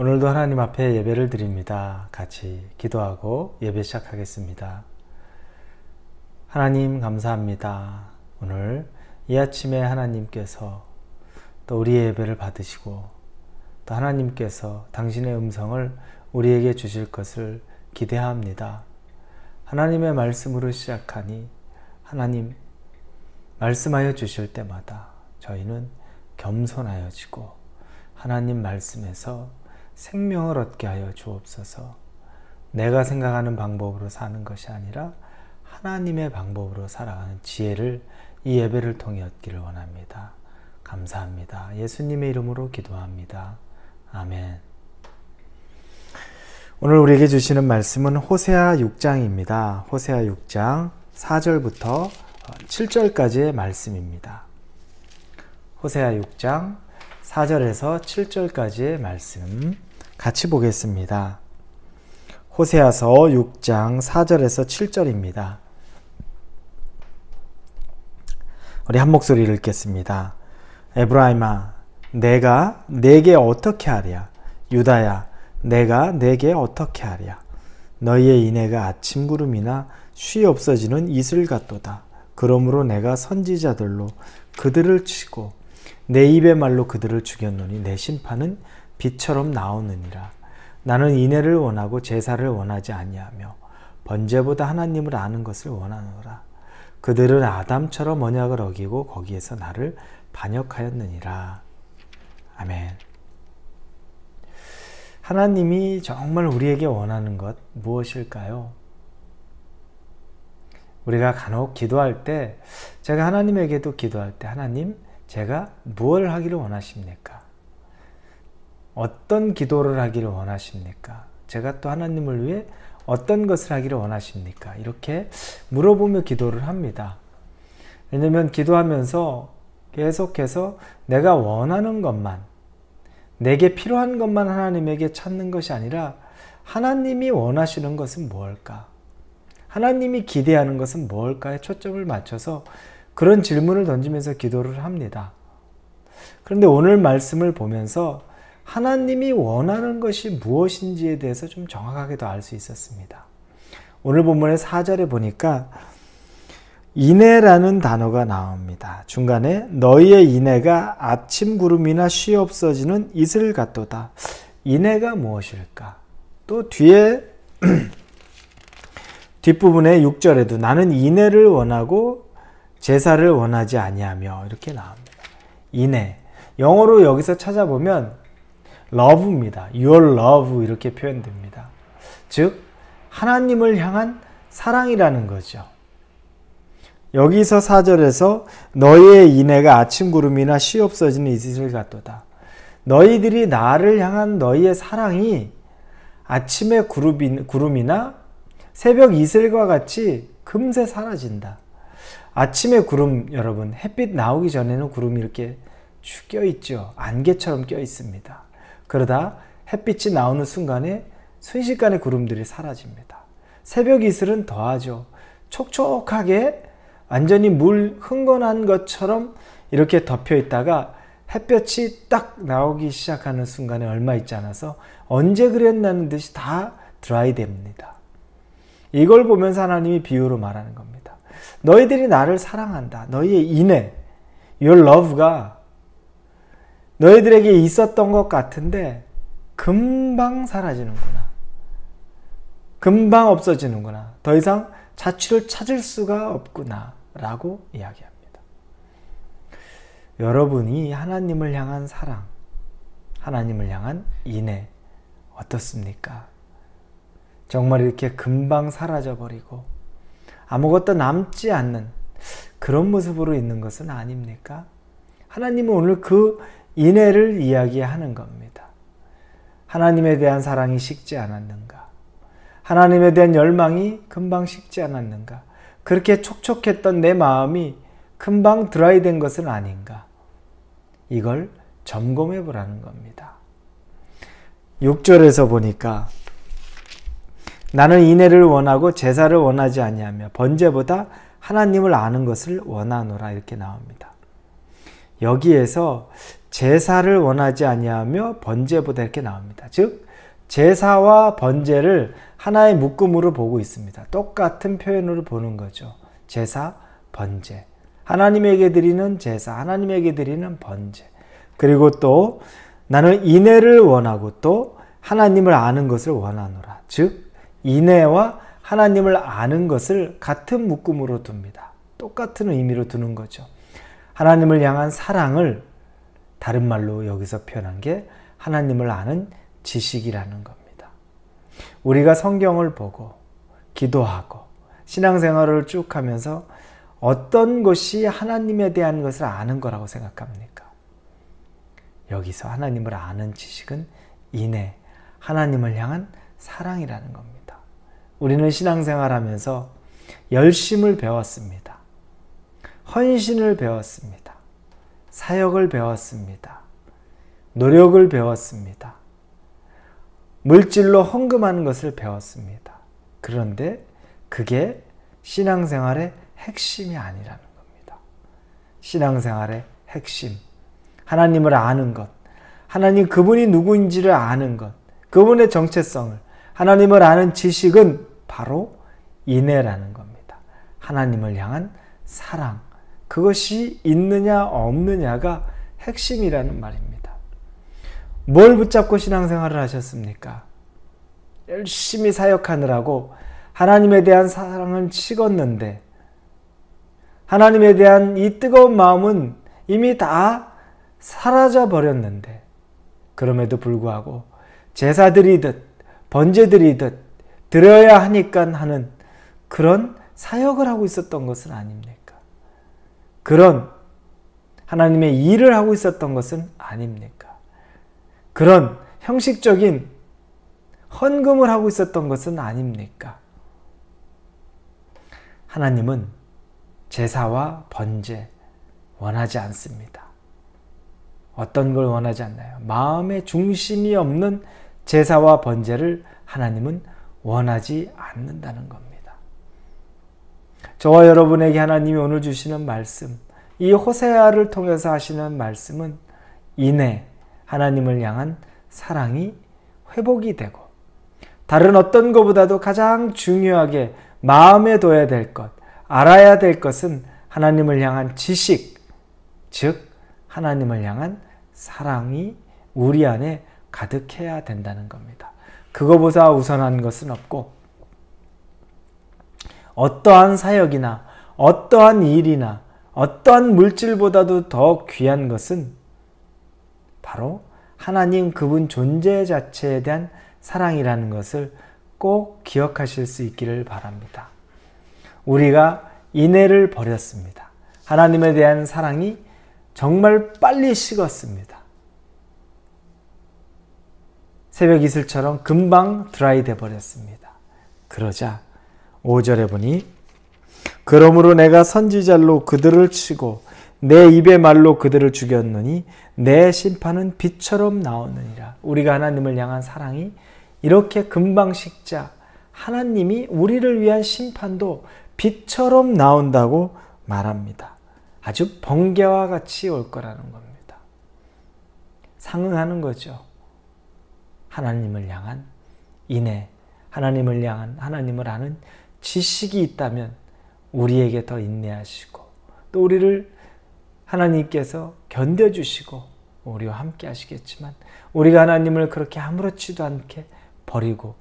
오늘도 하나님 앞에 예배를 드립니다. 같이 기도하고 예배 시작하겠습니다. 하나님 감사합니다. 오늘 이 아침에 하나님께서 또 우리의 예배를 받으시고 또 하나님께서 당신의 음성을 우리에게 주실 것을 기대합니다. 하나님의 말씀으로 시작하니 하나님 말씀하여 주실 때마다 저희는 겸손하여지고 하나님 말씀에서 생명을 얻게 하여 주옵소서. 내가 생각하는 방법으로 사는 것이 아니라 하나님의 방법으로 살아가는 지혜를 이 예배를 통해 얻기를 원합니다. 감사합니다. 예수님의 이름으로 기도합니다. 아멘. 오늘 우리에게 주시는 말씀은 호세아 6장입니다. 호세아 6장 4절부터 7절까지의 말씀입니다. 호세아 6장 4절에서 7절까지의 말씀 같이 보겠습니다. 호세아서 6장 4절에서 7절입니다. 우리 한 목소리를 읽겠습니다. 에브라임아, 내가 네게 어떻게 하랴? 유다야, 내가 네게 어떻게 하랴? 너희의 인애가 아침 구름이나 쉬 없어지는 이슬 같도다. 그러므로 내가 선지자들로 그들을 치고 내 입의 말로 그들을 죽였노니 내 심판은 빛처럼 나오느니라. 나는 인애를 원하고 제사를 원하지 아니하며 번제보다 하나님을 아는 것을 원하노라. 그들은 아담처럼 언약을 어기고 거기에서 나를 반역하였느니라. 아멘. 하나님이 정말 우리에게 원하는 것 무엇일까요? 우리가 간혹 기도할 때, 제가 하나님에게도 기도할 때, 하나님, 제가 무엇을 하기를 원하십니까? 어떤 기도를 하기를 원하십니까? 제가 또 하나님을 위해 어떤 것을 하기를 원하십니까? 이렇게 물어보며 기도를 합니다. 왜냐하면 기도하면서 계속해서 내가 원하는 것만, 내게 필요한 것만 하나님에게 찾는 것이 아니라 하나님이 원하시는 것은 무엇일까? 하나님이 기대하는 것은 무엇일까에 초점을 맞춰서 그런 질문을 던지면서 기도를 합니다. 그런데 오늘 말씀을 보면서 하나님이 원하는 것이 무엇인지에 대해서 좀 정확하게 더 알 수 있었습니다. 오늘 본문의 4절에 보니까 인애라는 단어가 나옵니다. 중간에 너희의 인애가 아침 구름이나 쉬 없어지는 이슬 같도다. 인애가 무엇일까? 또 뒤에 뒷부분의 6절에도 나는 인애를 원하고 제사를 원하지 아니하며 이렇게 나옵니다. 인애. 영어로 여기서 찾아보면 love입니다. your love 이렇게 표현됩니다. 즉 하나님을 향한 사랑이라는 거죠. 여기서 4절에서 너희의 인애가 아침 구름이나 쉬 없어지는 이슬 같도다. 너희들이 나를 향한 너희의 사랑이 아침의 구름이나 새벽 이슬과 같이 금세 사라진다. 아침의 구름, 여러분, 햇빛 나오기 전에는 구름이 이렇게 쭉 껴있죠. 안개처럼 껴있습니다. 그러다 햇빛이 나오는 순간에 순식간에 구름들이 사라집니다. 새벽 이슬은 더하죠. 촉촉하게 완전히 물 흥건한 것처럼 이렇게 덮여 있다가 햇볕이 딱 나오기 시작하는 순간에 얼마 있지 않아서 언제 그랬나는 듯이 다 드라이 됩니다. 이걸 보면서 하나님이 비유로 말하는 겁니다. 너희들이 나를 사랑한다. 너희의 인애, your love가 너희들에게 있었던 것 같은데 금방 사라지는구나. 금방 없어지는구나. 더 이상 자취를 찾을 수가 없구나. 라고 이야기합니다. 여러분이 하나님을 향한 사랑, 하나님을 향한 인애 어떻습니까? 정말 이렇게 금방 사라져버리고 아무것도 남지 않는 그런 모습으로 있는 것은 아닙니까? 하나님은 오늘 그 인애를 이야기하는 겁니다. 하나님에 대한 사랑이 식지 않았는가? 하나님에 대한 열망이 금방 식지 않았는가? 그렇게 촉촉했던 내 마음이 금방 드라이 된 것은 아닌가? 이걸 점검해 보라는 겁니다. 6절에서 보니까 나는 인애를 원하고 제사를 원하지 아니하며 번제보다 하나님을 아는 것을 원하노라 이렇게 나옵니다. 여기에서 제사를 원하지 아니하며 번제보다 이렇게 나옵니다. 즉 제사와 번제를 하나의 묶음으로 보고 있습니다. 똑같은 표현으로 보는 거죠. 제사, 번제. 하나님에게 드리는 제사, 하나님에게 드리는 번제. 그리고 또 나는 인애를 원하고 또 하나님을 아는 것을 원하노라. 즉 인애와 하나님을 아는 것을 같은 묶음으로 둡니다. 똑같은 의미로 두는 거죠. 하나님을 향한 사랑을 다른 말로 여기서 표현한 게 하나님을 아는 지식이라는 겁니다. 우리가 성경을 보고 기도하고 신앙생활을 쭉 하면서 어떤 것이 하나님에 대한 것을 아는 거라고 생각합니까? 여기서 하나님을 아는 지식은 인애, 하나님을 향한 사랑이라는 겁니다. 우리는 신앙생활하면서 열심을 배웠습니다. 헌신을 배웠습니다. 사역을 배웠습니다. 노력을 배웠습니다. 물질로 헌금하는 것을 배웠습니다. 그런데 그게 신앙생활의 핵심이 아니라는 겁니다. 신앙생활의 핵심, 하나님을 아는 것, 하나님 그분이 누구인지를 아는 것, 그분의 정체성을, 하나님을 아는 지식은 바로 인애라는 겁니다. 하나님을 향한 사랑, 그것이 있느냐 없느냐가 핵심이라는 말입니다. 뭘 붙잡고 신앙생활을 하셨습니까? 열심히 사역하느라고 하나님에 대한 사랑은 식었는데 하나님에 대한 이 뜨거운 마음은 이미 다 사라져 버렸는데 그럼에도 불구하고 제사 드리듯 번제 드리듯 드려야 하니까 하는 그런 사역을 하고 있었던 것은 아닙니까? 그런 하나님의 일을 하고 있었던 것은 아닙니까? 그런 형식적인 헌금을 하고 있었던 것은 아닙니까? 하나님은 제사와 번제 원하지 않습니다. 어떤 걸 원하지 않나요? 마음의 중심이 없는 제사와 번제를 하나님은 원하지 않는다는 겁니다. 저와 여러분에게 하나님이 오늘 주시는 말씀, 이 호세아를 통해서 하시는 말씀은 인애, 하나님을 향한 사랑이 회복이 되고 다른 어떤 것보다도 가장 중요하게 마음에 둬야 될 것, 알아야 될 것은 하나님을 향한 지식, 즉 하나님을 향한 사랑이 우리 안에 가득해야 된다는 겁니다. 그거보다 우선한 것은 없고 어떠한 사역이나 어떠한 일이나 어떠한 물질보다도 더 귀한 것은 바로 하나님 그분 존재 자체에 대한 사랑이라는 것을 꼭 기억하실 수 있기를 바랍니다. 우리가 인애를 버렸습니다. 하나님에 대한 사랑이 정말 빨리 식었습니다. 새벽 이슬처럼 금방 드라이 돼 버렸습니다. 그러자 5절에 보니 그러므로 내가 선지자로 그들을 치고 내 입의 말로 그들을 죽였느니 내 심판은 빛처럼 나오느니라. 우리가 하나님을 향한 사랑이 이렇게 금방 식자 하나님이 우리를 위한 심판도 빛처럼 나온다고 말합니다. 아주 번개와 같이 올 거라는 겁니다. 상응하는 거죠. 하나님을 향한 인애, 하나님을 향한 하나님을 아는 지식이 있다면 우리에게 더 인내하시고 또 우리를 하나님께서 견뎌주시고 우리와 함께 하시겠지만 우리가 하나님을 그렇게 아무렇지도 않게 버리고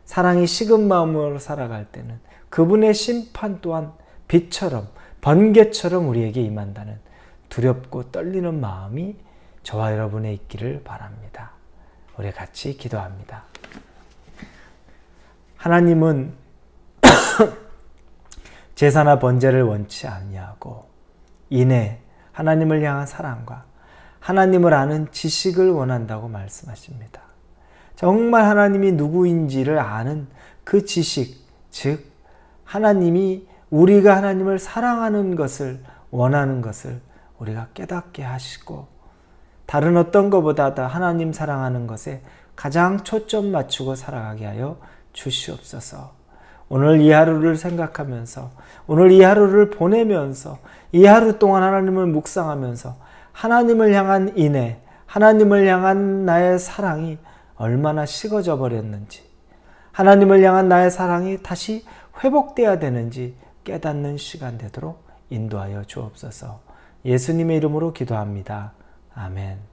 사랑이 식은 마음으로 살아갈 때는 그분의 심판 또한 빛처럼 번개처럼 우리에게 임한다는 두렵고 떨리는 마음이 저와 여러분의 있기를 바랍니다. 우리 같이 기도합니다. 하나님은 제사나 번제를 원치 아니하고 인애, 하나님을 향한 사랑과 하나님을 아는 지식을 원한다고 말씀하십니다. 정말 하나님이 누구인지를 아는 그 지식, 즉 하나님이 우리가 하나님을 사랑하는 것을 원하는 것을 우리가 깨닫게 하시고 다른 어떤 것보다 하나님 사랑하는 것에 가장 초점 맞추고 살아가게 하여 주시옵소서. 오늘 이 하루를 생각하면서 오늘 이 하루를 보내면서 이 하루 동안 하나님을 묵상하면서 하나님을 향한 인애, 하나님을 향한 나의 사랑이 얼마나 식어져 버렸는지, 하나님을 향한 나의 사랑이 다시 회복돼야 되는지 깨닫는 시간 되도록 인도하여 주옵소서. 예수님의 이름으로 기도합니다. 아멘.